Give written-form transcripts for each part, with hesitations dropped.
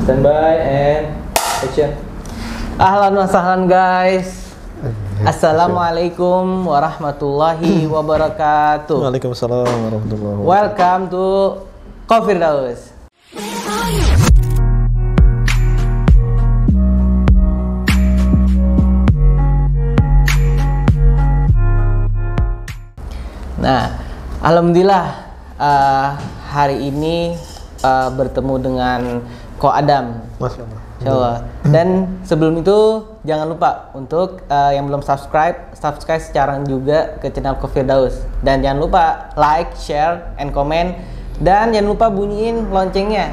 Standby and action. Ahlan wa sahlan guys. Assalamualaikum warahmatullahi wabarakatuh. Waalaikumsalam warahmatullahi wabarakatuh. Welcome to Kofirdaus. Nah, alhamdulillah hari ini bertemu dengan Ko Adam. Insyaallah. Dan sebelum itu jangan lupa untuk yang belum subscribe sekarang juga ke channel Kofirdaus. Dan jangan lupa like, share, and comment. Dan jangan lupa bunyiin loncengnya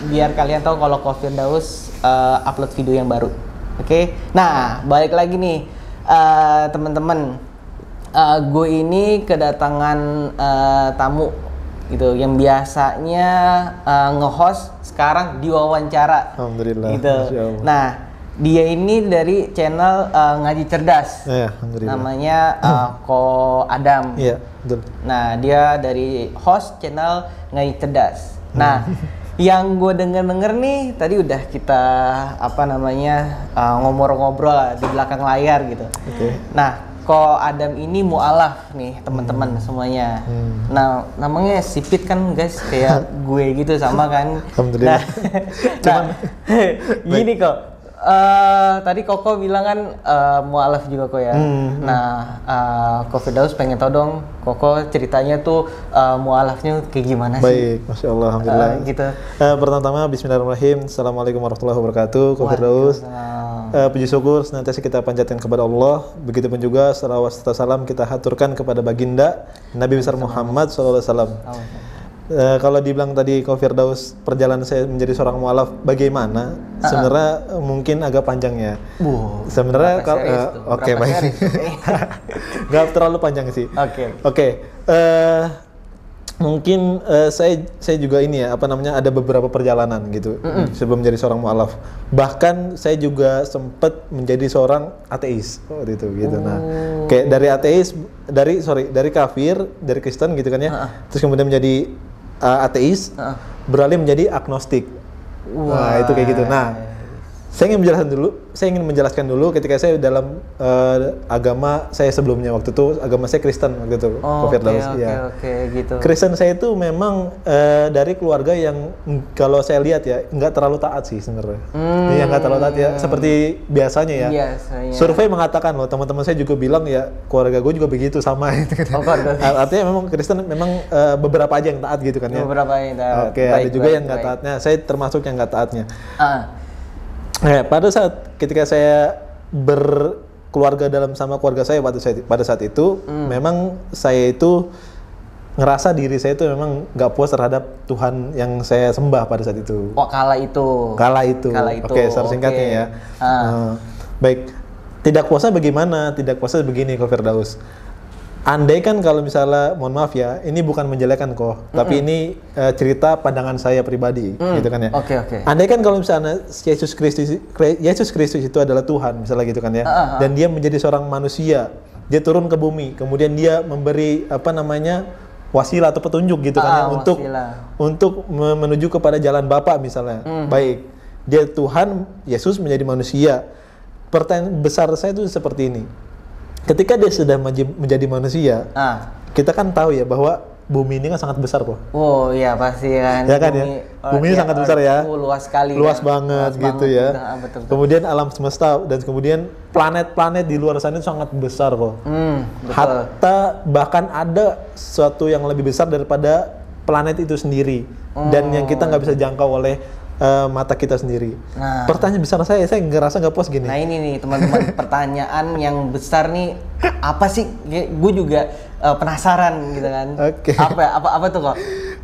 biar kalian tahu kalau Kofirdaus upload video yang baru. Oke? Nah, balik lagi nih teman-teman. Gue ini kedatangan tamu gitu yang biasanya nge-host sekarang diwawancara. Alhamdulillah. Gitu. Nah, dia ini dari channel Ngaji Cerdas. Ya, alhamdulillah. Namanya Ko Adam. Iya, betul. Nah, dia dari host channel Ngaji Cerdas. Nah, yang gue denger nih tadi udah kita ngobrol-ngobrol lah di belakang layar gitu. Oke. Nah, Ko Adam ini mu'alaf nih teman-teman semuanya. Nah, namanya sipit kan guys, kayak gue gitu sama kan. Alhamdulillah. Nah, gini kok. Tadi Koko bilang kan mu'alaf juga kok ya. Nah, Kofirdaus pengen tahu dong, Koko ceritanya tuh mu'alafnya kayak gimana sih? Baik, Masya Allah, Alhamdulillah. Gitu. Pertama-tama, Bismillahirrahmanirrahim. Assalamualaikum warahmatullahi wabarakatuh. Kofirdaus. Puji syukur senantiasa kita panjatkan kepada Allah. Begitupun juga salawat serta salam kita haturkan kepada baginda Nabi besar Muhammad SAW. Kalau dibilang tadi Kofirdaus perjalanan saya menjadi seorang mu'alaf bagaimana? Sebenarnya mungkin agak panjang ya. Sebenarnya kalau oke, baik. Nggak terlalu panjang sih. Oke. Mungkin saya juga ini ya ada beberapa perjalanan gitu sebelum menjadi seorang mu'alaf. Bahkan saya juga sempat menjadi seorang ateis waktu itu gitu. Nah, kayak dari ateis dari kafir, dari Kristen gitu kan ya. Terus kemudian menjadi ateis, beralih menjadi agnostik. Nah, itu kayak gitu. Nah, saya ingin menjelaskan dulu ketika saya dalam agama saya sebelumnya. Waktu itu agama saya Kristen waktu itu. Gitu. Kristen saya itu memang dari keluarga yang kalau saya lihat ya nggak terlalu taat sih sebenarnya. Yang nggak terlalu taat ya seperti biasanya ya. Survei mengatakan loh, teman-teman saya juga bilang ya keluarga gue juga begitu sama. Artinya memang Kristen memang beberapa aja yang taat gitu kan ya. Beberapa yang taat. Ada juga yang nggak taatnya. Saya termasuk yang nggak taatnya. Pada saat ketika saya berkeluarga sama keluarga saya pada saat itu, memang saya itu ngerasa diri saya itu memang nggak puas terhadap Tuhan yang saya sembah pada saat itu. Kala itu. Oke, secara singkatnya ya. Baik, tidak puasnya bagaimana? Tidak puasnya begini, Kofirdaus. Andai kan kalau misalnya, mohon maaf ya, ini bukan menjelekan kok, tapi ini cerita pandangan saya pribadi, gitu kan ya. Andai kan kalau misalnya Yesus Kristus itu adalah Tuhan, misalnya gitu kan ya, dan dia menjadi seorang manusia, dia turun ke bumi, kemudian dia memberi wasilah atau petunjuk gitu kan ya, untuk menuju kepada jalan Bapa misalnya. Baik, dia Tuhan, Yesus menjadi manusia. Pertanyaan besar saya itu seperti ini. Ketika dia sudah menjadi manusia, kita kan tahu ya bahwa bumi ini kan sangat besar kok. Oh iya pasti kan. Ya kan ya. Bumi ini sangat besar ya. Luas sekali. Luas banget gitu ya. Betul. Kemudian alam semesta dan kemudian planet-planet di luar sana itu sangat besar kok. Hatta bahkan ada sesuatu yang lebih besar daripada planet itu sendiri dan yang kita nggak bisa jangkau oleh mata kita sendiri. Nah, pertanyaan besar saya ngerasa nggak puas gini. Nah ini nih teman-teman, pertanyaan yang besar nih apa sih? Gue juga penasaran gitu kan. Apa tuh kok?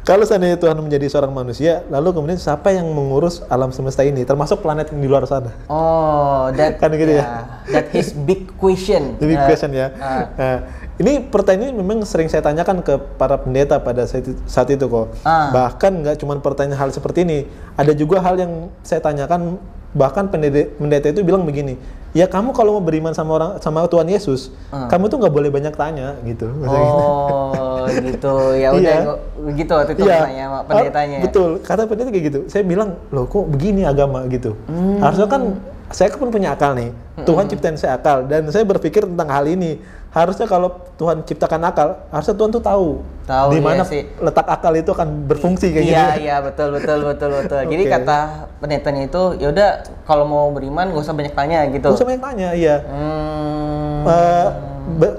Kalau seandainya Tuhan menjadi seorang manusia, lalu kemudian siapa yang mengurus alam semesta ini, termasuk planet yang di luar sana? That gitu ya. That is big question. The big question ya. Ini pertanyaan ini memang sering saya tanyakan ke para pendeta pada saat itu kok. Bahkan nggak cuma pertanyaan hal seperti ini, ada juga hal yang saya tanyakan. Bahkan pendeta itu bilang begini, ya kamu kalau mau beriman sama Tuhan Yesus, kamu tuh nggak boleh banyak tanya gitu. Oh gitu, ya udah gitu waktu itu nanya sama pendetanya. Betul, kata pendeta kayak gitu. Saya bilang, loh kok begini agama gitu. Harusnya kan saya kan punya akal nih. Tuhan ciptain saya akal dan saya berpikir tentang hal ini. Harusnya kalau Tuhan ciptakan akal, harusnya Tuhan tuh tahu di mana letak akal itu akan berfungsi kayak gitu. Iya, betul. Jadi kata pendetanya itu, ya udah kalau mau beriman gak usah banyak tanya gitu. Gak usah banyak tanya, iya.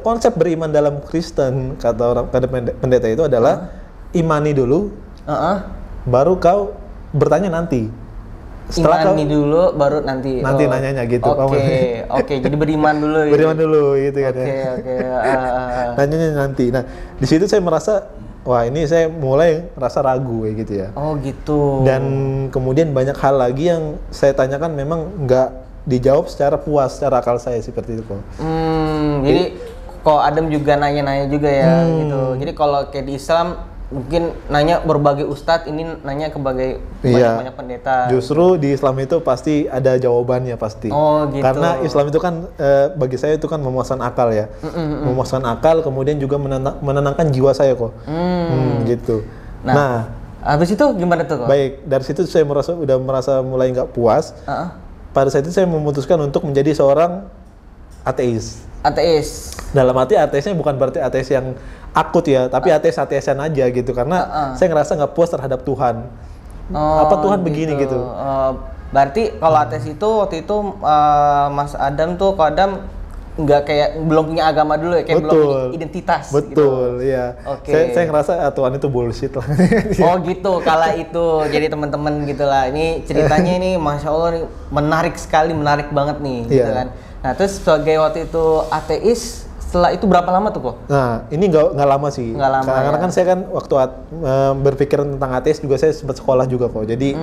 Konsep beriman dalam Kristen kata pendeta itu adalah imani dulu, baru kau bertanya nanti. Setelah imani dulu baru nanti nanyanya gitu. Oke, jadi beriman dulu gitu. Beriman dulu gitu kan ya. Nanyanya nanti. Nah, di situ saya merasa wah, ini saya mulai merasa ragu kayak gitu ya. Oh, gitu. Dan kemudian banyak hal lagi yang saya tanyakan memang nggak dijawab secara puas, secara akal saya seperti itu kok. Jadi kok Adam juga nanya-nanya juga ya gitu. Jadi kalau kayak di Islam mungkin nanya berbagai ustadz, ini nanya ke banyak pendeta. Justru di Islam itu pasti ada jawabannya pasti. Oh gitu. Karena Islam itu kan bagi saya itu kan memuaskan akal ya. Memuaskan akal, kemudian juga menenangkan jiwa saya kok. Gitu. Nah, habis itu gimana tuh kok? Baik, dari situ saya udah merasa mulai nggak puas. Pada saat itu saya memutuskan untuk menjadi seorang ateis. Ateis. Dalam arti ateisnya bukan berarti ateis yang akut ya, tapi ateis-ateisan aja gitu, karena saya ngerasa nggak puas terhadap Tuhan. Apa Tuhan begini gitu. Berarti kalau ateis itu waktu itu Mas Adam tuh, kalau Adam nggak kayak belum punya agama dulu ya, kayak belum punya identitas. Betul, iya. Saya ngerasa Tuhan itu bullshit lah. Oh gitu, kala itu. Jadi teman-teman gitulah. Ini ceritanya ini, masya Allah nih, menarik banget nih, gitu kan. Nah terus sebagai waktu itu ateis, setelah itu berapa lama tuh kok? Nah ini nggak lama sih. Karena kan saya kan waktu berpikir tentang ateis juga saya sempat sekolah juga kok. Jadi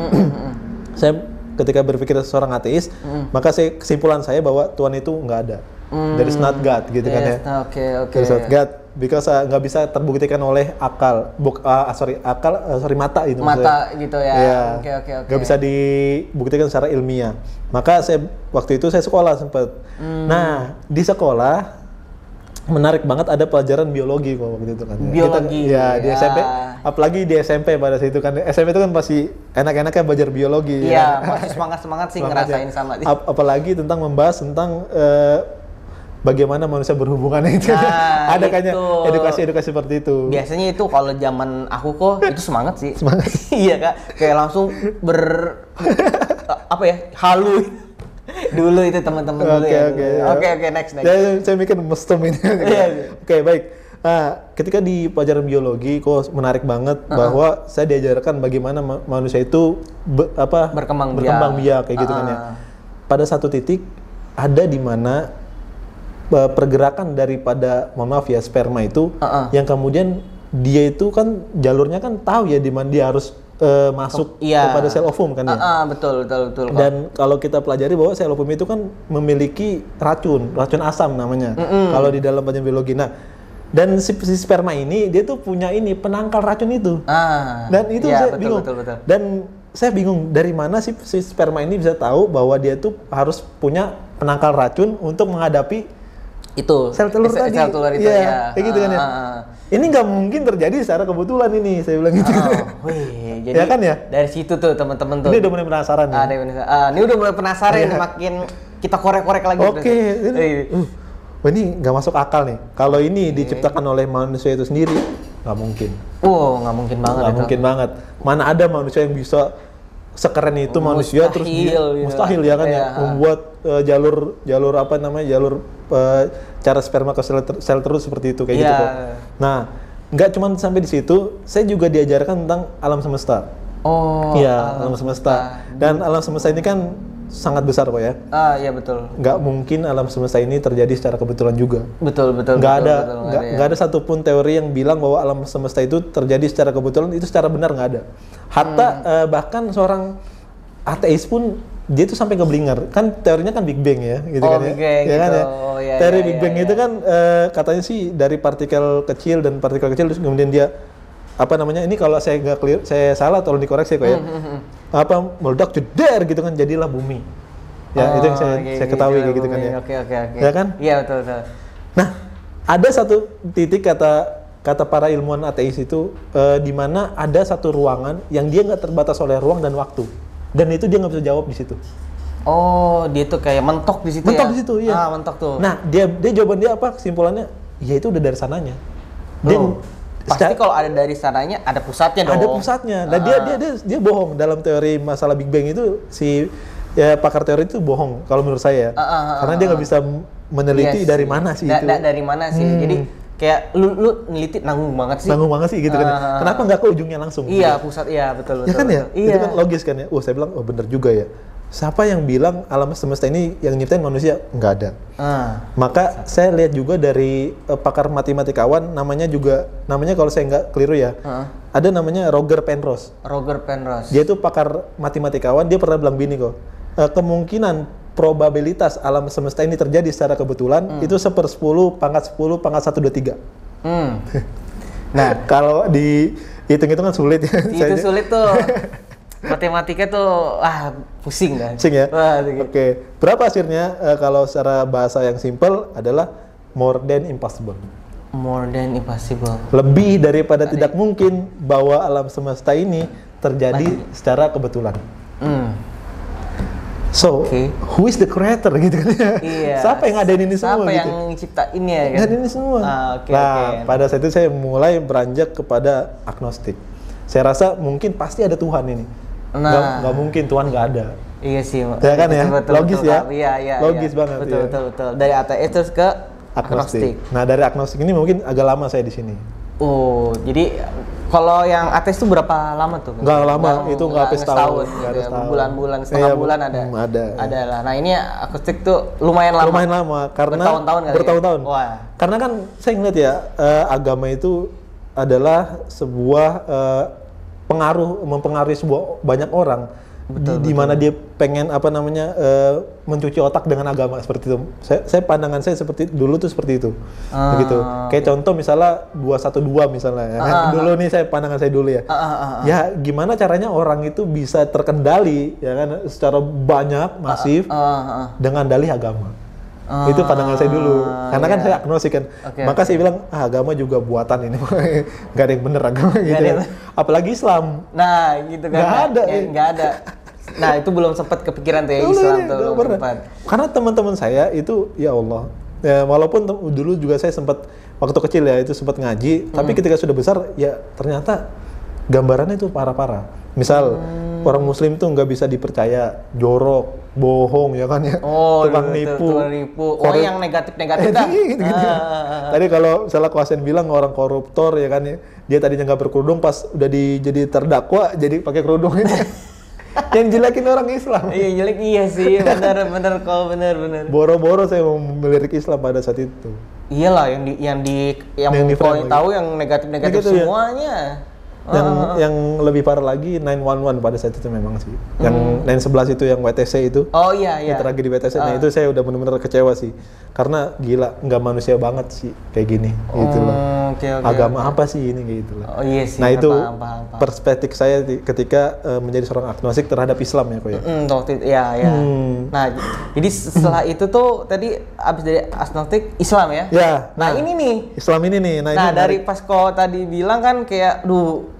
saya ketika berpikir seorang ateis, maka kesimpulan saya bahwa Tuhan itu nggak ada. There is not God gitu kan ya. Oke. There is not God because nggak bisa terbuktikan oleh akal, mata itu. Mata gitu ya. Oke. Nggak bisa dibuktikan secara ilmiah. Maka waktu itu saya sekolah sempat. Nah di sekolah menarik banget, ada pelajaran biologi kok waktu itu kan. Biologi. Di SMP, apalagi di SMP pada saat itu kan. SMP itu kan pasti enak-enaknya belajar biologi. Iya, masih semangat sih ngerasain sama. Apalagi tentang membahas tentang bagaimana manusia berhubungan itu. Ada kayaknya edukasi seperti itu. Biasanya itu kalau zaman aku kok itu semangat sih. Semangat. Iya Kak, kayak langsung halu. Dulu itu teman-teman dulu ya. Oke, next. Saya mikir mestem ini. Oke, baik. Nah, ketika di pelajaran biologi kok menarik banget bahwa saya diajarkan bagaimana manusia itu berkembang biak kayak gitu kan ya. Pada satu titik ada di mana pergerakan daripada sperma itu yang kemudian dia itu kan jalurnya kan tahu ya di mana dia harus masuk kepada sel ovum kan ya. Betul. Dan kalau kita pelajari bahwa sel ovum itu kan memiliki racun asam namanya. Kalau di dalam pelajaran biologi. Nah, dan si sperma ini dia tuh punya penangkal racun itu. Dan itu saya bingung. Betul. Dan saya bingung dari mana si sperma ini bisa tahu bahwa dia tuh harus punya penangkal racun untuk menghadapi itu sel telur tadi. Sel telur itu ya. Kayak gitu kan ya. Ini nggak mungkin terjadi secara kebetulan ini, saya bilang gitu. Jadi ya kan ya? Dari situ tuh teman-teman tuh. Ini udah mulai penasaran ya. Ini udah mulai penasaran, makin kita korek-korek lagi. Oke. Ini nggak masuk akal nih. Kalau ini diciptakan oleh manusia itu sendiri, nggak mungkin. Nggak mungkin banget. Nggak mungkin banget. Mana ada manusia yang bisa sekeren itu manusia terus mustahil ya kan ya, membuat jalur cara sperma ke sel terus seperti itu kayak gitu kok. Nah, nggak cuma sampai di situ, saya juga diajarkan tentang alam semesta. Alam semesta. Dan alam semesta ini kan sangat besar kok ya. Iya betul. Nggak mungkin alam semesta ini terjadi secara kebetulan juga. Betul. Nggak ada satupun teori yang bilang bahwa alam semesta itu terjadi secara kebetulan, itu secara benar nggak ada. Hatta bahkan seorang ateis pun dia tuh sampai ngeblinger. Kan teorinya kan Big Bang ya, gitu kan ya. Kan ya. Teori Big Bang itu kan katanya sih dari partikel kecil terus kemudian dia ini kalau saya nggak clear, saya salah tolong dikoreksi kok ya. Meledak jeder gitu kan, jadilah bumi. Ya, itu yang saya ketahui kayak gitu kan ya. Oke. Ya kan? Iya, betul. Nah, ada satu titik kata kata para ilmuwan ateis itu di mana ada satu ruangan yang dia nggak terbatas oleh ruang dan waktu, dan itu dia nggak bisa jawab di situ. Oh, dia tuh kayak mentok di situ mentok ya? Di situ, iya. Mentok tuh. Nah, dia jawaban dia apa? Kesimpulannya, ya itu udah dari sananya. Dan pasti kalau ada dari sananya ada pusatnya dong. Ada pusatnya. Nah, dia bohong dalam teori masalah Big Bang itu, si pakar teori itu bohong kalau menurut saya. Karena dia nggak bisa meneliti dari mana sih itu. Dari mana sih? Jadi kayak lu neliti nanggung banget sih gitu kan. Kenapa nggak ke ujungnya langsung? Iya, pusat, iya betul. Ya kan ya? Iya. Itu kan logis kan ya. Saya bilang, oh bener juga ya. Siapa yang bilang alam semesta ini yang nyiptain manusia? Nggak ada. Maka saya lihat juga dari pakar matematikawan, namanya kalau saya nggak keliru ya, ada namanya Roger Penrose. Dia itu pakar matematikawan, dia pernah bilang gini kok, kemungkinan probabilitas alam semesta ini terjadi secara kebetulan itu 1/10 pangkat 10 pangkat 1/23. Nah, kalau di hitung-hitungan sulit ya. Itu sulit tuh. Matematika tuh pusing kan. Pusing ya. Oke. Berapa hasilnya kalau secara bahasa yang simple adalah more than impossible. More than impossible. Lebih daripada tidak mungkin bahwa alam semesta ini terjadi secara kebetulan. So, who is the creator gitu kan ya? Iya. Siapa yang ngadain ini semua? Siapa yang ciptain ya kan? Ngadain ini semua. Pada saat itu saya mulai beranjak kepada agnostik. Saya rasa mungkin pasti ada Tuhan ini. Nggak mungkin Tuhan nggak ada. Iya sih. Ya kan ya? Logis ya? Iya. Logis banget. Betul. Dari ateis terus ke agnostik. Nah, dari agnostik ini mungkin agak lama saya di sini. Oh, jadi kalau yang ateis itu berapa lama tuh? Nggak lama, itu nggak sampai setahun. Bulan-bulan, setengah bulan ada. Ada lah. Nah, ini agnostik tuh lumayan lama. Karena bertahun-tahun. Karena kan saya ngeliat ya, agama itu adalah sebuah mempengaruhi banyak orang. Di mana dia pengen mencuci otak dengan agama seperti itu. Saya pandangan saya dulu tuh seperti itu. Begitu. Kayak contoh misalnya 212 misalnya ya. Dulu nih pandangan saya dulu ya. Ya gimana caranya orang itu bisa terkendali ya kan secara banyak masif dengan dalih agama. Itu pandangan saya dulu. Karena kan saya agnostik kan. Maka saya bilang agama juga buatan ini. Gak ada yang bener agama gitu. Apalagi Islam. Nah, gitu kan. Nggak ada. Nah, itu belum sempat kepikiran tuh ya Islam tuh. Karena teman-teman saya itu ya Allah. Ya, walaupun dulu juga saya sempat waktu kecil ya itu sempat ngaji, tapi ketika sudah besar ya ternyata gambarannya itu parah-parah. Misal orang muslim tuh nggak bisa dipercaya, jorok, bohong ya kan ya, tukang nipu. Yang negatif-negatif dah. Gitu. Tadi kalau misalnya kuasain bilang orang koruptor ya kan ya, dia tadinya nggak berkerudung pas udah jadi terdakwa jadi pakai kerudung ini. Yang jelekin orang Islam. Iya jelek, iya sih, benar kau benar. Boro-boro saya mau melirik Islam pada saat itu. Iyalah yang kau tahu yang negatif semuanya. Yang lebih parah lagi 911 pada saat itu memang sih. Yang 911 itu yang WTC itu. Oh iya. Tragedi WTC. Nah itu saya udah benar-benar kecewa sih. Karena gila, nggak manusia banget sih kayak gini. Gitu loh. Agama apa sih ini gitu loh. Oh iya sih. Nah itu perspektif saya ketika menjadi seorang agnostik terhadap Islam ya kok ya. Waktu itu ya. Nah jadi setelah itu tuh tadi abis dari agnostik Islam ya. Ya. Nah ini nih. Islam ini nih. Nah dari pas kau tadi bilang kan kayak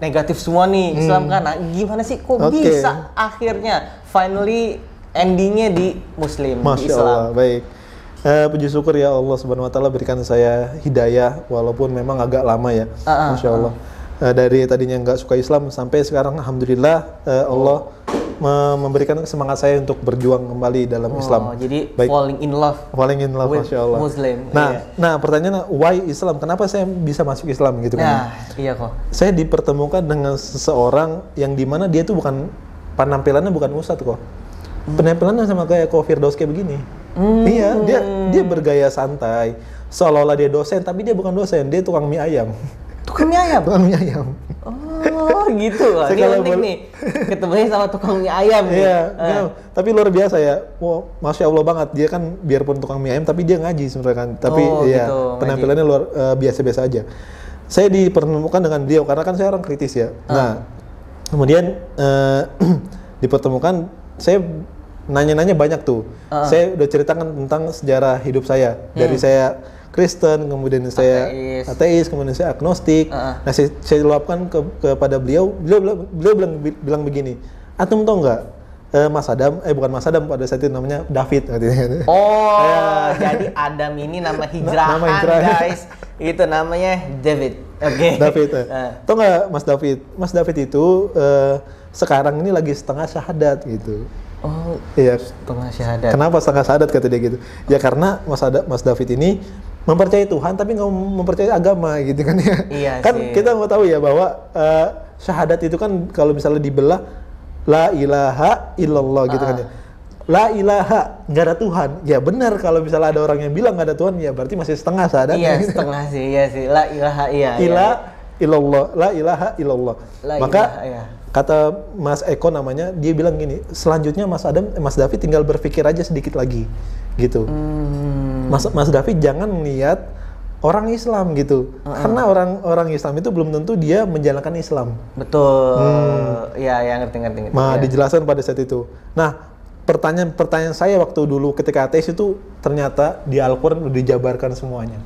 negatif semua nih Islam kan. Nah, gimana sih kok bisa akhirnya finally endingnya di Muslim, Masya di Islam. Allah, baik. Puji syukur ya Allah Subhanahu Wa Taala berikan saya hidayah walaupun memang agak lama ya. Masya Allah. Dari tadinya nggak suka Islam sampai sekarang alhamdulillah Allah memberikan semangat saya untuk berjuang kembali dalam Islam. Jadi falling in love Masya Allah. Muslim. Nah pertanyaannya why Islam? Kenapa saya bisa masuk Islam gitu kan? Nah, iya kok. Saya dipertemukan dengan seseorang yang dimana dia tuh penampilannya bukan ustadz kok. Penampilannya sama kayak Firdaus kayak begini. Iya, dia bergaya santai. Seolah-olah dia dosen, tapi dia bukan dosen, dia tukang mie ayam. Tukang mie ayam? Tukang mie ayam. Oh gitu, ini unik nih, ketemunya sama tukang mie ayam nih. Iya, tapi luar biasa ya, Masya Allah banget, dia kan biarpun tukang mie ayam, tapi dia ngaji sebenarnya kan, tapi gitu, penampilannya luar biasa-biasa aja. Saya dipertemukan dengan beliau, karena kan saya orang kritis ya. Nah, kemudian dipertemukan, saya nanya-nanya banyak tuh. Saya udah ceritakan tentang sejarah hidup saya, dari saya Kristen, kemudian saya ateis, kemudian saya agnostik. Nah, saya luapkan kepada beliau bilang begini, antum tahu nggak? Mas Adam, bukan Mas Adam, pada saat itu namanya David. Oh, jadi Adam ini nama hijrahan, guys. Itu namanya David. Oke. David. Tahu nggak Mas David? Mas David itu sekarang ini lagi setengah syahadat gitu. Oh, iya. Setengah syahadat. Kenapa setengah syahadat kata dia gitu? Ya karena Mas David ini mempercayai Tuhan tapi nggak mempercayai agama gitu kan ya. Iya kan sih. Kita mau tahu ya bahwa syahadat itu kan kalau misalnya dibelah la ilaha illallah gitu kan ya. La ilaha, nggak ada Tuhan. Ya benar, kalau misalnya ada orang yang bilang nggak ada Tuhan, ya berarti masih setengah syahadat. Iya, setengah sih, iya sih. La ilaha, iya. Illallah, la ilaha illallah. Maka ilaha, iya. Kata Mas Eko namanya, dia bilang gini, selanjutnya Mas David tinggal berpikir aja sedikit lagi, gitu. Mas David jangan lihat orang Islam gitu, karena orang Islam itu belum tentu dia menjalankan Islam. Betul. Ya ngerti. Nah, dijelaskan pada saat itu. Nah, pertanyaan saya waktu dulu ketika ateis itu ternyata di Al-Quran udah dijabarkan semuanya.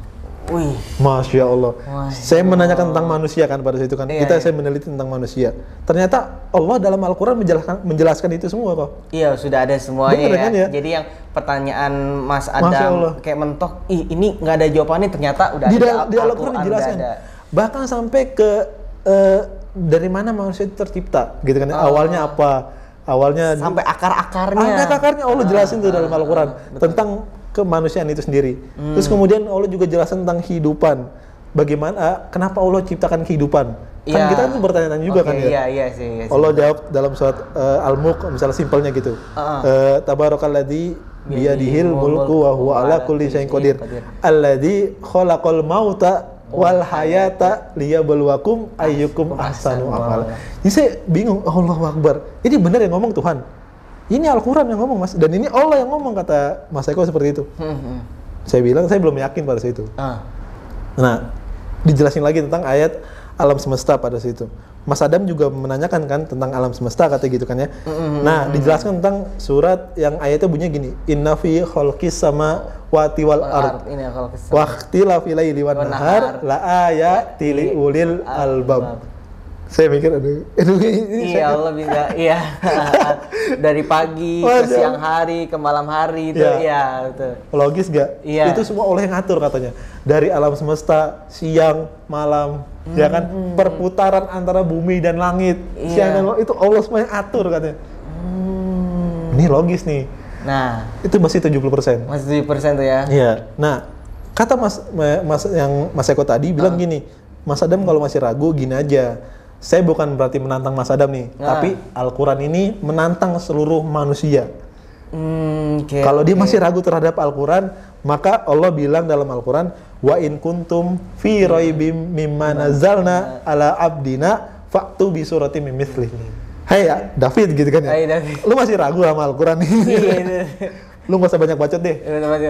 Wih, Masya Allah. Saya menanyakan tentang manusia kan pada saat itu kan. Saya meneliti tentang manusia. Ternyata Allah dalam Al-Quran menjelaskan itu semua kok. Iya, sudah ada semuanya. Bener, kan, ya. Jadi yang pertanyaan Mas Adam kayak mentok, ini nggak ada jawabannya, ternyata udah di Al-Quran dijelaskan. Bahkan sampai ke dari mana manusia itu tercipta, gitu kan? Awalnya apa? Awalnya sampai akar-akarnya. Akarnya Allah jelasin tuh dalam Al-Quran tentang kemanusiaan itu sendiri. Terus kemudian Allah juga jelasin tentang kehidupan. Bagaimana, kenapa Allah ciptakan kehidupan? Kan kita tuh bertanya-tanya juga kan ya. Iya sih. Allah jawab dalam surat Al-Mulk, misalnya simpelnya gitu. Tabarakalladzi biyadihil mulku wa huwa ala kulli syai'in qadir. Alladzi khalaqal mauta wal hayata liyabluwakum ayyukum ahsanu amala. Jadi saya bingung, Allahu Akbar. Ini benar yang ngomong Tuhan. Ini Al-Quran yang ngomong, Mas, dan ini Allah yang ngomong, kata Mas Eko seperti itu. Saya bilang, saya belum yakin pada saat itu. Nah, dijelasin lagi tentang ayat alam semesta pada saat itu. Mas Adam juga menanyakan kan tentang alam semesta, kata gitu kan ya. Nah, dijelaskan tentang surat yang ayatnya bunyinya gini, inna fi khalqis samawati wal ard wa ikhtilafil laili wan nahar la ayatil li ulil albab. Saya mikir aduh ini iya Allah bisa iya dari pagi ke siang hari ke malam hari itu ya betul. Logis gak? Itu semua Allah yang ngatur katanya. Dari alam semesta, siang, malam, ya kan, perputaran antara bumi dan langit, siang dan malam, itu Allah semua yang atur katanya. Ini logis nih. Nah, itu masih 70%. Masih 7% tuh ya. Iya. Nah, kata Mas Eko tadi bilang gini, Mas Adam kalau masih ragu gini aja. Saya bukan berarti menantang Mas Adam nih, tapi Al-Quran ini menantang seluruh manusia. Kalau dia masih ragu terhadap Al-Quran, maka Allah bilang dalam Al-Quran, wa in kuntum fi raibim mimma nazzalna ala abdina fa'tu bi suratin min mithlihi. Hai David gitu kan ya. Hai David. Lu masih ragu sama Al-Quran nih? Iya. Lu gak usah banyak bacot deh.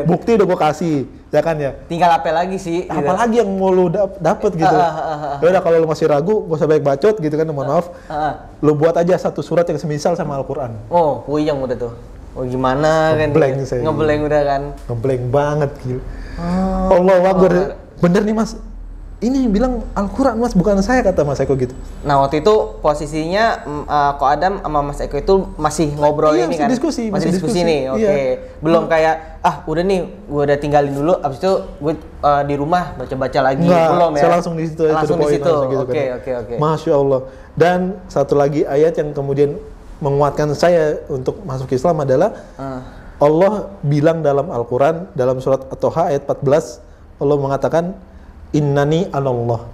Bukti udah gue kasih, ya kan ya. Tinggal apa lagi sih? Apalagi yang mau lu dapet gitu. Ya udah, kalau lu masih ragu, gak usah banyak bacot gitu kan, mohon maaf. Lu buat aja satu surat yang semisal sama Al-Quran. Oh, puyeng udah tuh. Oh gimana kan? Ngeblank udah kan? Ngeblank banget gitu. Allah Akbar. Bener nih Mas. Ini bilang Al-Quran Mas, bukan saya, kata Mas Eko gitu. Nah waktu itu posisinya Ko Adam sama Mas Eko itu masih ngobrol ini kan? Masih diskusi nih, oke. Belum kayak, udah nih, gue udah tinggalin dulu, abis itu gue di rumah baca-baca lagi. Belum ya? Saya langsung di situ. Langsung di situ, oke. Masya Allah. Dan satu lagi ayat yang kemudian menguatkan saya untuk masuk Islam adalah Allah bilang dalam Al-Quran, dalam surat At-Toha ayat 14, Allah mengatakan, Innani anallah.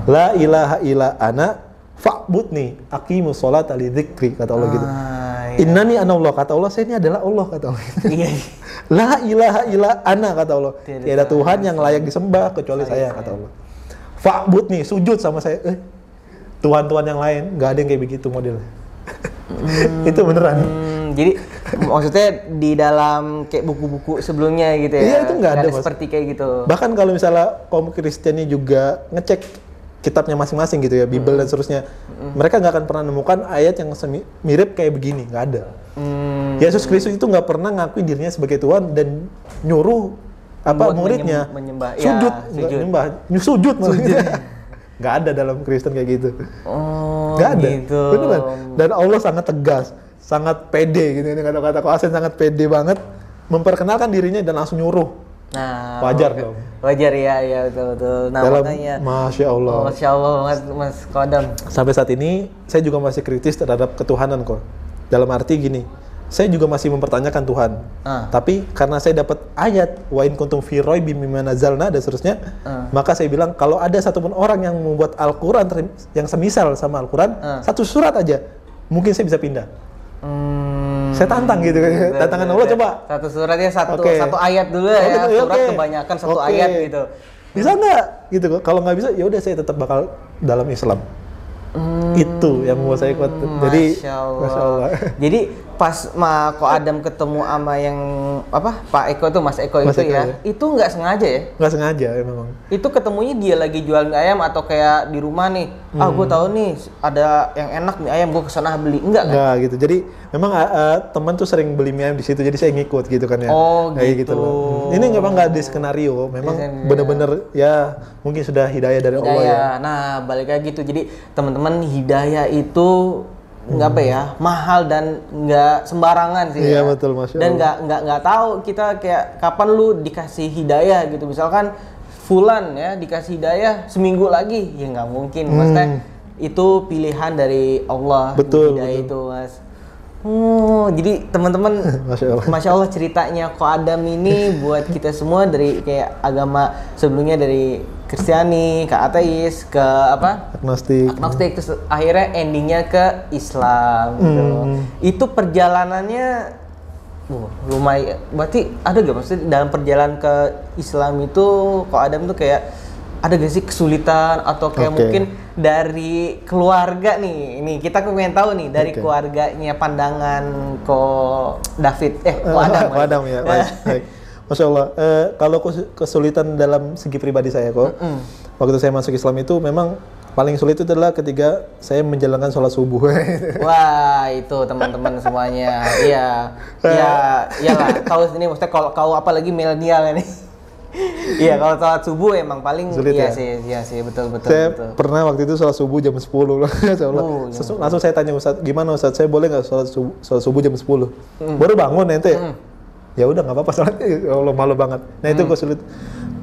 La ilaha illa ana fa'budni aqimus sholata li dzikri, kata Allah gitu. Innani anallah, kata Allah, saya ini adalah Allah, kata Allah. La ilaha illa ana, kata Allah. Tiada Tuhan yang layak disembah kecuali saya, kata Allah. Fa'budni, sujud sama saya. Tuhan-tuhan yang lain, nggak ada yang kayak begitu modelnya. Itu beneran. Jadi maksudnya di dalam kayak buku-buku sebelumnya gitu ya? Iya, itu nggak ada seperti kayak gitu. Bahkan kalau misalnya kaum Kristiani juga ngecek kitabnya masing-masing gitu ya, Bible dan seterusnya, mereka nggak akan pernah nemukan ayat yang mirip kayak begini, nggak ada. Yesus Kristus itu nggak pernah ngakuin dirinya sebagai Tuhan dan nyuruh muridnya menyembah. sujud, Ya, nggak nyembah, sujud malah. Nggak ada dalam Kristen kayak gitu. Nggak ada. Gitu. Beneran. Dan Allah sangat tegas, sangat pede gitu. Ini kata-kata Koasen sangat pede banget memperkenalkan dirinya dan langsung nyuruh. Nah, wajar dong. Wajar ya betul. Nah, dalam, makanya Masya Allah. Masya Allah banget Mas Kodam. Sampai saat ini saya juga masih kritis terhadap ketuhanan kok. Dalam arti gini, saya juga masih mempertanyakan Tuhan. Tapi karena saya dapat ayat wa in kuntum fi raibim mimma nazalna dan seterusnya, maka saya bilang kalau ada satupun orang yang membuat Al-Qur'an yang semisal sama Al-Qur'an, satu surat aja, mungkin saya bisa pindah. Saya tantang gitu kan. Tantangan Allah coba. Satu suratnya satu ayat dulu ya. Surat kebanyakan satu ayat gitu. Bisa nggak? Gitu. Kalau nggak bisa, ya udah saya tetap bakal dalam Islam. Itu yang mau saya kuat. Jadi, Masya Allah. Jadi pas Ko Adam ketemu sama yang Pak Eko tuh, Mas Eko itu ya, itu nggak sengaja ya? Nggak sengaja ya memang. Itu ketemunya dia lagi jual mie ayam atau kayak di rumah nih, gue tahu nih ada yang enak mie ayam, gue kesana beli, enggak kan? Nggak gitu. Jadi memang teman tuh sering beli mie ayam di situ, jadi saya ngikut gitu kan ya. Oh kayak gitu. Ini nggak di skenario, memang bener-bener ya mungkin sudah hidayah dari Allah ya. Nah balik lagi gitu, jadi teman-teman hidayah itu nggak mahal dan nggak sembarangan sih. Iya ya. betul, Masya Allah. Dan nggak tahu kita kayak kapan lu dikasih hidayah gitu. Misalkan Fulan ya dikasih hidayah seminggu lagi, ya nggak mungkin. Maksudnya itu pilihan dari Allah. Betul, hidayah itu Mas. Jadi teman-teman, Masya Allah ceritanya Ko Adam ini buat kita semua dari kayak agama sebelumnya dari Kristiani ke ateis ke agnostik terus akhirnya endingnya ke Islam gitu. Itu perjalanannya lumayan. Berarti ada gak maksudnya dalam perjalanan ke Islam itu Ko Adam tuh kayak ada gak sih kesulitan atau kayak mungkin dari keluarga nih? Ini kita pengen tahu nih dari keluarganya pandangan Ko Adam. Ko Adam ya. Baik. Masya Allah. Kalau kesulitan dalam segi pribadi saya kok, waktu saya masuk Islam itu memang paling sulit itu adalah ketika saya menjalankan sholat subuh. Wah itu teman-teman semuanya. Iyalah. Tahu ini maksudnya kalau apalagi milenial ini. Iya, kalau sholat subuh emang paling sulit iya sih, betul. Saya pernah waktu itu sholat subuh jam 10 loh. Langsung saya tanya Ustadz, gimana Ustadz, saya boleh nggak sholat subuh jam 10? Baru bangun ente. Ya udah nggak apa-apa sholatnya, ya Allah malu banget. Nah itu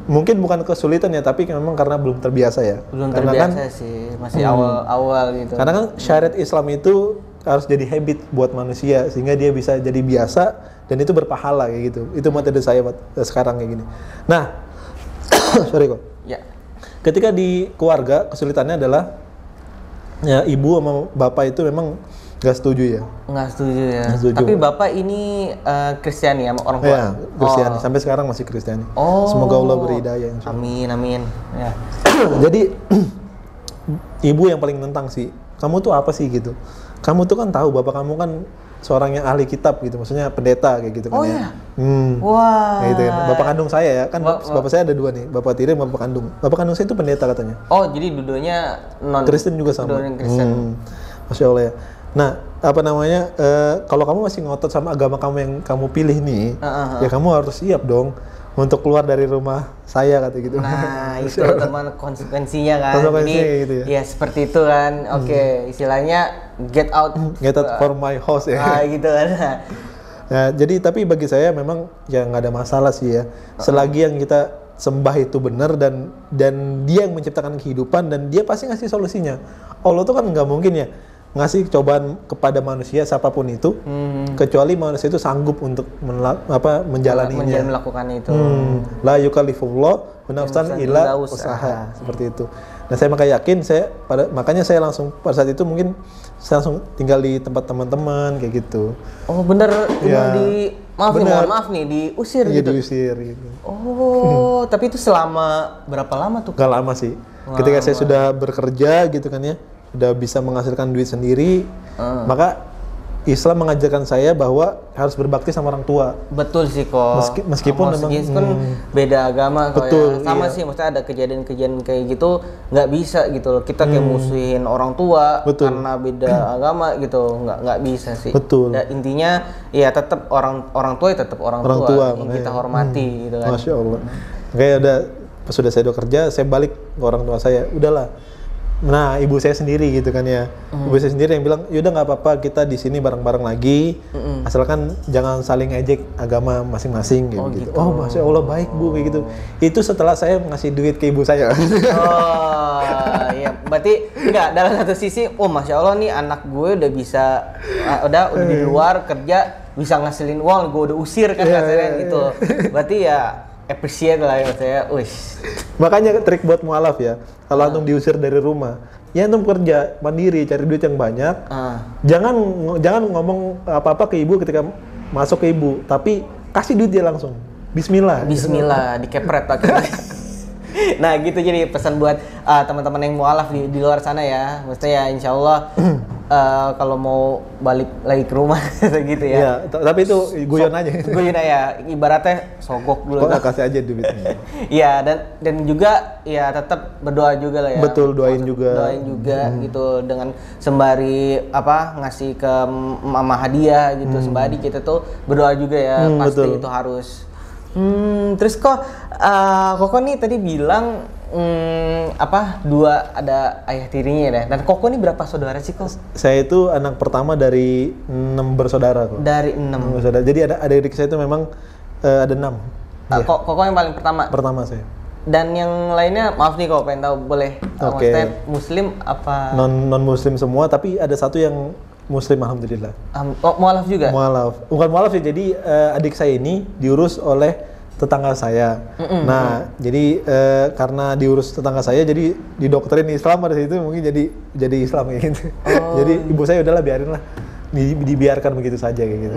mungkin bukan kesulitan ya, tapi memang karena belum terbiasa ya. Terbiasa sih, masih awal gitu. Karena kan syariat Islam itu harus jadi habit buat manusia sehingga dia bisa jadi biasa dan itu berpahala kayak gitu. Itu metode saya sekarang kayak gini. Nah, sorry kok. Ya. Ketika di keluarga kesulitannya adalah ya ibu sama bapak itu memang nggak setuju ya. Nggak setuju ya. Tapi bapak ini Kristiani ya, orang tua? Iya, Kristiani. Sampai sekarang masih Kristiani. Semoga Allah beri hidayah. Amin. Ya. Jadi ibu yang paling nentang sih. Kamu tuh apa sih gitu? Kamu tuh kan tahu bapak kamu kan seorang yang ahli kitab gitu, maksudnya pendeta kayak gitu kan ya. Wah. Gitu kan. Bapak kandung saya ya, kan bapak saya ada dua nih, bapak tiri sama bapak kandung. Bapak kandung saya itu pendeta katanya. Oh, jadi dua-duanya non Kristen juga sama. Masya Allah ya. Nah, kalau kamu masih ngotot sama agama kamu yang kamu pilih nih, ya kamu harus siap dong untuk keluar dari rumah saya kata gitu. Nah, itu teman konsekuensinya kan. Konsekuensinya gitu ya. Ya seperti itu kan. Oke, istilahnya get out for my house ya. Gitu kan. Nah, jadi tapi bagi saya memang ya nggak ada masalah sih ya. Selagi yang kita sembah itu benar dan dia yang menciptakan kehidupan dan dia pasti ngasih solusinya. Allah tuh kan nggak mungkin ya ngasih cobaan kepada manusia siapapun itu kecuali manusia itu sanggup untuk menjalaninya, melakukan itu. La yukallifullah nafsan illa usaha seperti itu. Nah saya yakin makanya saya langsung pada saat itu mungkin saya langsung tinggal di tempat teman-teman kayak gitu. Oh bener ya, mohon maaf nih diusir gitu. Diusir gitu. Oh tapi itu selama berapa lama tuh? Gak lama sih. Ketika saya sudah bekerja gitu kan ya, udah bisa menghasilkan duit sendiri, maka Islam mengajarkan saya bahwa harus berbakti sama orang tua. Betul sih kok. Meskipun memang beda agama kok betul, ya. Sama iya. sih, maksudnya ada kejadian-kejadian kayak gitu nggak bisa gitu loh. Kita kayak musuhin orang tua betul. karena beda agama gitu, nggak bisa sih. Betul. Ya, intinya ya tetap orang tua ya tetap orang tua yang kita hormati gitu kan. Masya Allah. Kayak pas sudah saya kerja, saya balik ke orang tua saya. Udahlah. Nah, ibu saya sendiri gitu kan ya. Ibu saya sendiri yang bilang, yaudah nggak apa-apa, kita di sini bareng-bareng lagi, asalkan jangan saling ejek agama masing-masing gitu. Oh, Masya Allah baik Bu kayak gitu. Itu setelah saya ngasih duit ke ibu saya. Oh, iya. Berarti enggak, dalam satu sisi, oh Masya Allah nih anak gue udah bisa, udah di luar kerja bisa ngasilin uang, gue udah usir kan katanya gitu. Berarti ya appreciate lah ya saya. Makanya trik buat mualaf ya. Kalau antum diusir dari rumah, ya antum kerja mandiri, cari duit yang banyak. Jangan ngomong apa-apa ke ibu ketika masuk ke ibu, tapi kasih duit dia langsung. Bismillah. Bismillah, dikepret pakai. Nah gitu, jadi pesan buat teman-teman yang mualaf di luar sana ya. Maksudnya ya insya Allah kalau mau balik lagi ke rumah gitu ya. Iya, tapi itu guyon aja. Guyon aja, ibaratnya sogok dulu. Kok nggak kasih aja duitnya? Iya, dan juga ya tetap berdoa juga lah ya. Betul, doain juga. Doain juga gitu, dengan sembari ngasih ke mama hadiah gitu, sembari kita tuh berdoa juga ya, pasti betul. itu harus. Terus Koko nih tadi bilang dua ada ayah tirinya ya. Dan Koko nih berapa saudara sih kok? Saya itu anak pertama dari 6 bersaudara kok. Dari 6 bersaudara. Jadi ada adik saya itu memang ada 6. Koko yang paling pertama? Pertama saya. Dan yang lainnya, maaf nih kok pengen tahu boleh. Maksudnya muslim apa? Non muslim semua, tapi ada satu yang muslim alhamdulillah. Mualaf juga? Mualaf. Bukan mualaf ya, jadi adik saya ini diurus oleh tetangga saya. Nah, jadi karena diurus tetangga saya, jadi didoktrin Islam pada situ mungkin jadi Islam kayak gitu. Jadi ibu saya udahlah biarin lah, dibiarkan begitu saja kayak gitu.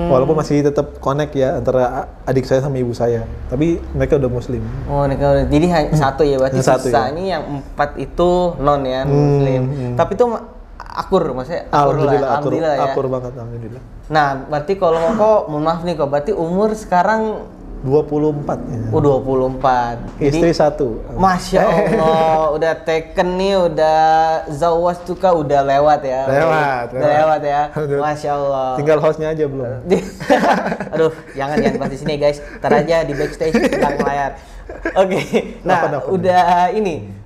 Walaupun masih tetap connect ya antara adik saya sama ibu saya, tapi mereka udah muslim. Oh, mereka udah. Jadi hanya satu ya, berarti sisa ini yang 4 itu non ya, muslim. Tapi itu akur, maksudnya alhamdulillah ya. Akur banget alhamdulillah. Nah, berarti kalau kok mohon maaf nih kok, berarti umur sekarang 24 ya. 24. Istri jadi, 1. Masya Allah, udah taken nih, udah zawaj tuka udah lewat ya. Lewat ya. Masya Allah. Tinggal hostnya aja belum. Aduh, jangan bahas di sini guys. Ntar aja di backstage belakang layar. Oke. Nah, udah ini.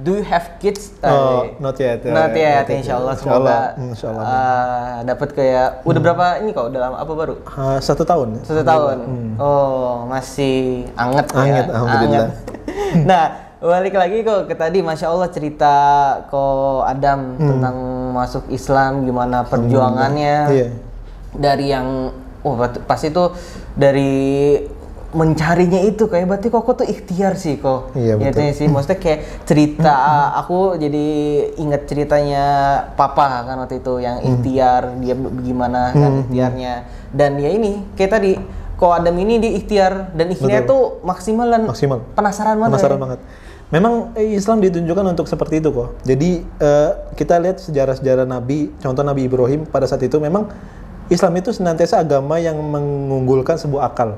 Do you have kids? Not yet. Not yet. Insyaallah semoga dapat kayak udah berapa ini kok? Udah lama apa baru? 1 tahun. 1 tahun. Oh, masih anget ya. Alhamdulillah. Nah, balik lagi kok ke tadi, Masya Allah cerita kok Adam tentang masuk Islam, gimana perjuangannya. Iya. Dari yang pasti itu dari mencarinya itu kayak berarti kok tuh ikhtiar sih kok. Iya betul. Sih, maksudnya kayak cerita aku jadi ingat ceritanya papa kan waktu itu yang ikhtiar, dia bagaimana kan ikhtiarnya. Dan ya ini kayak tadi kok Adam ini di ikhtiar dan ikhtiar tuh maksimal dan penasaran banget. Memang Islam ditunjukkan untuk seperti itu kok. Jadi kita lihat sejarah-sejarah Nabi, contoh Nabi Ibrahim pada saat itu memang Islam itu senantiasa agama yang mengunggulkan sebuah akal.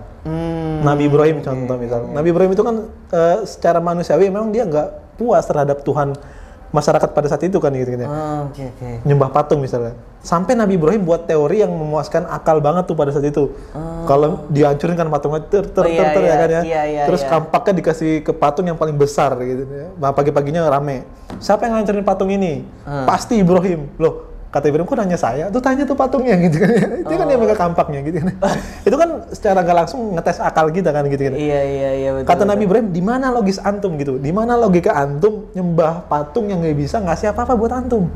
Nabi Ibrahim contoh misal. Nabi Ibrahim itu kan secara manusiawi memang dia nggak puas terhadap Tuhan masyarakat pada saat itu kan gitu. Nyembah patung misalnya. Sampai Nabi Ibrahim buat teori yang memuaskan akal banget tuh pada saat itu. Kalau dihancurin kan patungnya ya kan ya. Terus kampaknya dikasih ke patung yang paling besar gitu ya. Nah, pagi-paginya rame. Siapa yang ngancurin patung ini? Pasti Ibrahim. Loh, kata Ibrahim, kok nanya saya? Tuh tanya tuh patungnya gitu kan. Itu kan yang megang kampaknya gitu kan. Itu kan secara nggak langsung ngetes akal kita kan gitu kan. Iya betul. Kata Nabi Ibrahim, di mana logis antum gitu? Di mana logika antum nyembah patung yang nggak bisa ngasih apa-apa buat antum?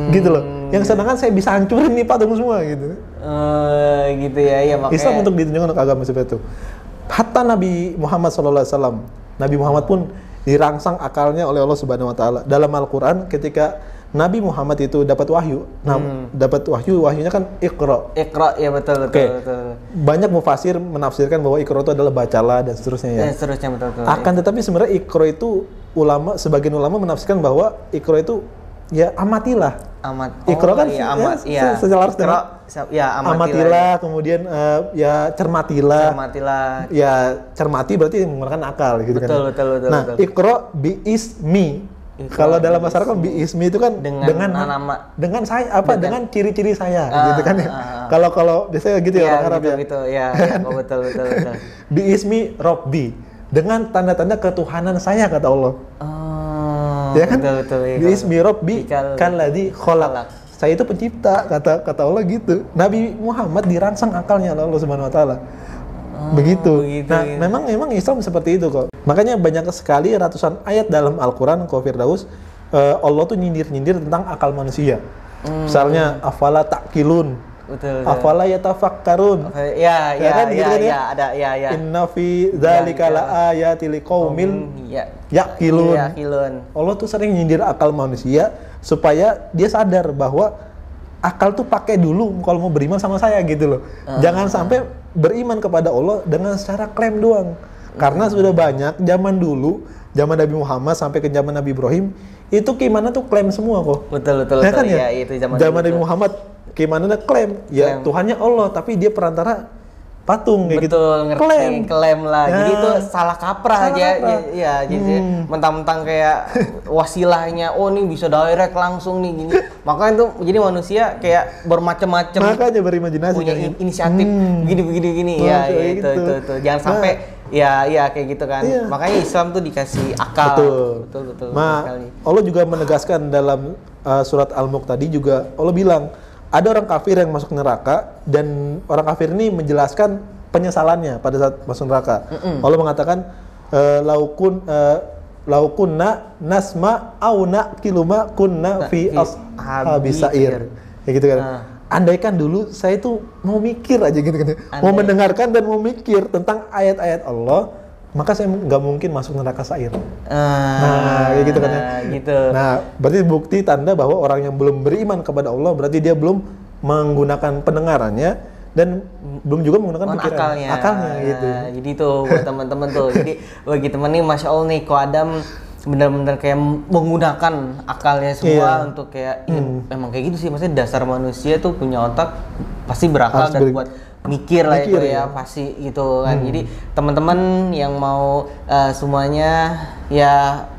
Gitu loh. Yang sedangkan saya bisa hancurin nih patung semua gitu. Gitu ya makanya. Islam untuk ditunjukkan untuk agama seperti itu. Hatta Nabi Muhammad SAW, Nabi Muhammad pun dirangsang akalnya oleh Allah Subhanahu Wa Taala. Dalam Al-Quran ketika Nabi Muhammad itu dapat wahyu, dapat wahyunya kan Iqra ya betul. Banyak mufasir menafsirkan bahwa Iqra itu adalah bacalah dan seterusnya ya. Betul. Akan tetapi sebenarnya Iqra itu sebagian ulama menafsirkan bahwa Iqra itu ya amatilah. Amat. Iqra kan iya, amat. Iya. Secara Iqra, ya amatilah, kemudian ya cermatilah. Cermatilah. Ya cermati berarti menggunakan akal gitu Betul, kan. betul. Nah, Iqra bi ismi. Kalau dalam bahasa Arab kan bi ismi itu kan dengan nama. Dengan saya dengan ciri-ciri saya gitu kan ya. Kalau biasanya gitu ya orang Arab ya. Gitu. Ya, betul. Bi ismi Rabbi. Dengan tanda-tanda ketuhanan saya kata Allah. Ya kan? Betul. Ya, Bi ismi Rabbi kalladzi khalaq. Saya itu pencipta kata Allah gitu. Nabi Muhammad dirangsang akalnya oleh Allah Subhanahu wa taala. Begitu. Nah, gitu. memang Islam seperti itu kok. Makanya banyak sekali ratusan ayat dalam Al-Qur'an kok Firdaus Allah tuh nyindir-nyindir tentang akal manusia. Misalnya afala taqilun. Betul. Afala yatafakkarun. Ya, ada. Inna fi dzalika laayatil liqaumil yaqilun. Allah tuh sering nyindir akal manusia supaya dia sadar bahwa akal tuh pakai dulu kalau mau beriman sama saya gitu loh. Jangan sampai beriman kepada Allah dengan secara klaim doang. Karena sudah banyak zaman dulu, zaman Nabi Muhammad sampai ke zaman Nabi Ibrahim, itu gimana tuh klaim semua kok. Betul. Ya kan ya? Itu zaman Nabi Muhammad gimana klaim? Ya Tuhannya Allah, tapi dia perantara patung kayak betul, gitu. Klaim lah. Ya. Jadi itu salah kaprah aja. Ya, jadi mentang-mentang kayak wasilahnya, oh nih bisa direct langsung nih gini. Makanya tuh jadi manusia kayak bermacam-macam. Makanya berimajinasi punya inisiatif begini. Ya, itu. Jangan sampai ya kayak gitu kan. Iya. Makanya Islam tuh dikasih akal. Betul. Allah juga menegaskan dalam surat Al-Mulk tadi juga Allah bilang ada orang kafir yang masuk neraka dan orang kafir ini menjelaskan penyesalannya pada saat masuk neraka. Allah mengatakan laukunna nasma au naqiluma kunna fi ashabis sa'ir. Ya gitu kan. Andaikan dulu saya itu mau mikir aja gitu kan. Mau mendengarkan dan mau mikir tentang ayat-ayat Allah, maka saya nggak mungkin masuk neraka sa'ir. Kayak gitu kan ya. Gitu. Nah, berarti bukti tanda bahwa orang yang belum beriman kepada Allah berarti dia belum menggunakan pendengarannya dan belum juga menggunakan akalnya gitu. Jadi itu buat teman-teman tuh. Jadi bagi teman nih, masya Allah nih, Ko Adam benar-benar kayak menggunakan akalnya semua untuk kayak memang kayak gitu sih. Maksudnya dasar manusia tuh punya otak, pasti berakal dan buat mikir lah itu ya pasti gitu kan. Jadi teman-teman yang mau semuanya ya,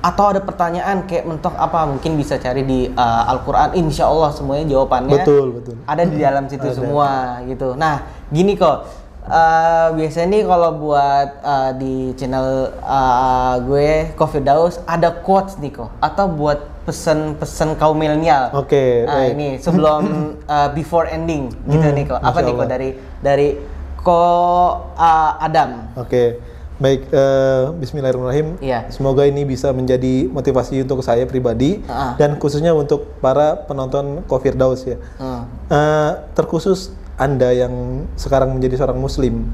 atau ada pertanyaan kayak mentok apa, mungkin bisa cari di Al-Quran. Insya Allah semuanya jawabannya betul. ada di dalam situ semua gitu. Nah gini kok, biasanya nih kalau buat di channel gue Ko Firdaus ada quotes nih kok, atau buat pesan-pesan kaum milenial. Oke. Ini sebelum before ending gitu nih kok. Apa nih kok dari Ko Adam? Oke. Baik, bismillahirrahmanirrahim. Semoga ini bisa menjadi motivasi untuk saya pribadi dan khususnya untuk para penonton Ko Firdaus ya. Terkhusus Anda yang sekarang menjadi seorang muslim,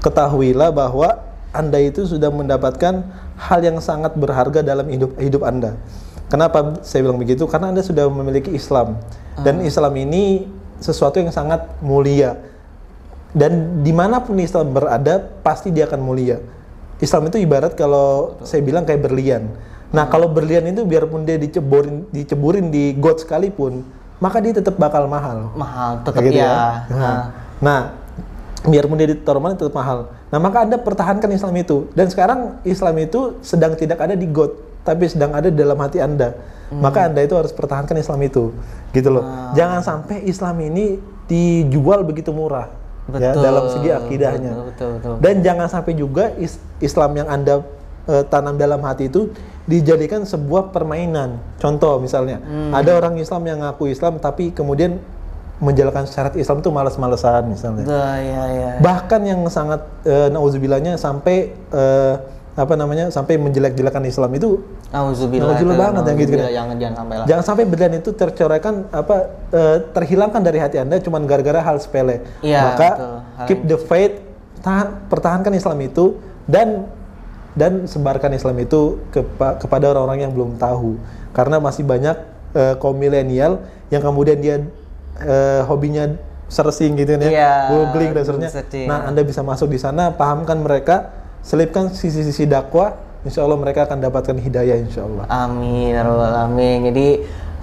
ketahuilah bahwa Anda itu sudah mendapatkan hal yang sangat berharga dalam hidup Anda. Kenapa saya bilang begitu? Karena Anda sudah memiliki Islam. Dan Islam ini sesuatu yang sangat mulia. Dan dimanapun Islam berada, pasti dia akan mulia. Islam itu ibarat kalau saya bilang kayak berlian. Nah, kalau berlian itu biarpun dia diceburin di got sekalipun, maka dia tetap bakal mahal. Tetap gitu ya. Nah, biarpun dia ditaruh mana tetap mahal. Nah, maka Anda pertahankan Islam itu. Dan sekarang Islam itu sedang tidak ada di got, tapi sedang ada di dalam hati Anda. Maka Anda itu harus pertahankan Islam itu. Gitu loh. Jangan sampai Islam ini dijual begitu murah. Ya, dalam segi akidahnya. Betul. Dan jangan sampai juga Islam yang Anda tanam dalam hati itu dijadikan sebuah permainan. Contoh misalnya, ada orang Islam yang ngaku Islam tapi kemudian menjalankan syarat Islam itu malas-malesan misalnya. Bahkan yang sangat nauzubillahnya sampai sampai menjelek-jelekan Islam itu nauzubillah banget yang gitu kan. Jangan sampai berlian itu tercorehkan terhilangkan dari hati Anda cuman gara-gara hal sepele. Maka keep the faith, pertahankan Islam itu dan sebarkan Islam itu kepada orang-orang yang belum tahu. Karena masih banyak kaum milenial yang kemudian dia hobinya searching gitu kan ya, googling dan seterusnya. Nah, Anda bisa masuk di sana, pahamkan mereka, selipkan sisi-sisi dakwah, insya Allah mereka akan dapatkan hidayah insya Allah. Amin, amin. Jadi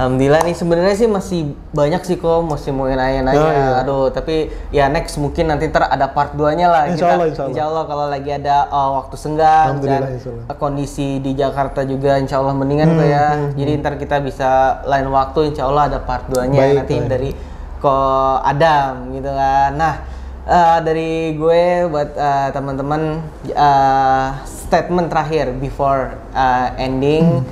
Alhamdulillah nih sebenarnya sih masih banyak sih kok masih mau nanya-nanya. Oh, iya. Aduh, tapi ya next mungkin nanti ada part 2-nya lah. Insya Allah. Insya Allah kalau lagi ada waktu senggang dan insya Allah. kondisi di Jakarta juga insya Allah mendingan kok ya. Jadi ntar kita bisa lain waktu insya Allah ada part 2-nya nanti dari Ko Adam gitu kan. Nah, dari gue buat teman-teman statement terakhir before ending.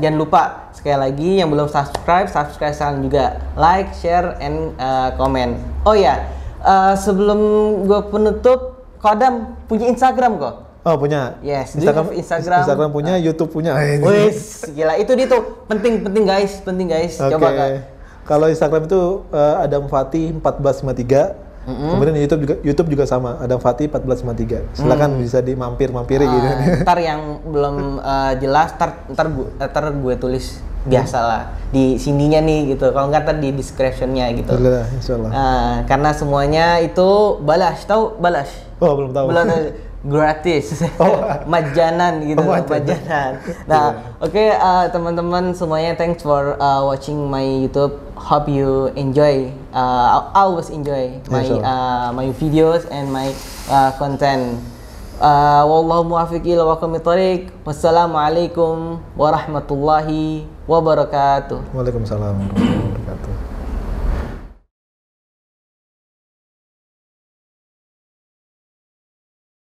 Jangan lupa sekali lagi yang belum subscribe sekarang juga, like, share, and comment. Oh ya, sebelum gue penutup, Ko Adam punya Instagram kok? Oh punya. Yes. Instagram punya, YouTube punya. Wis, gila itu dia tuh penting guys. Okay. Coba Kak. Kalau Instagram itu Adam Fatih 1453. Kemudian YouTube juga sama, Adam Fatih 1453. Silakan bisa dimampiri gitu. Ntar yang belum jelas, ntar gue tulis biasa lah di sininya nih gitu. Kalau nggak ntar di descriptionnya gitu. Insyaallah. Karena semuanya itu balash, tahu balash? Oh belum tahu. Belum gratis, majanan gitu, majanan. Nah, oke, teman-teman semuanya, thanks for watching my YouTube. Hope you enjoy. Always enjoy my videos and my content. Wallahu muwaffiq ila aqwamit thoriq. Wassalamualaikum warahmatullahi wabarakatuh. Waalaikumsalam warahmatullahi wabarakatuh.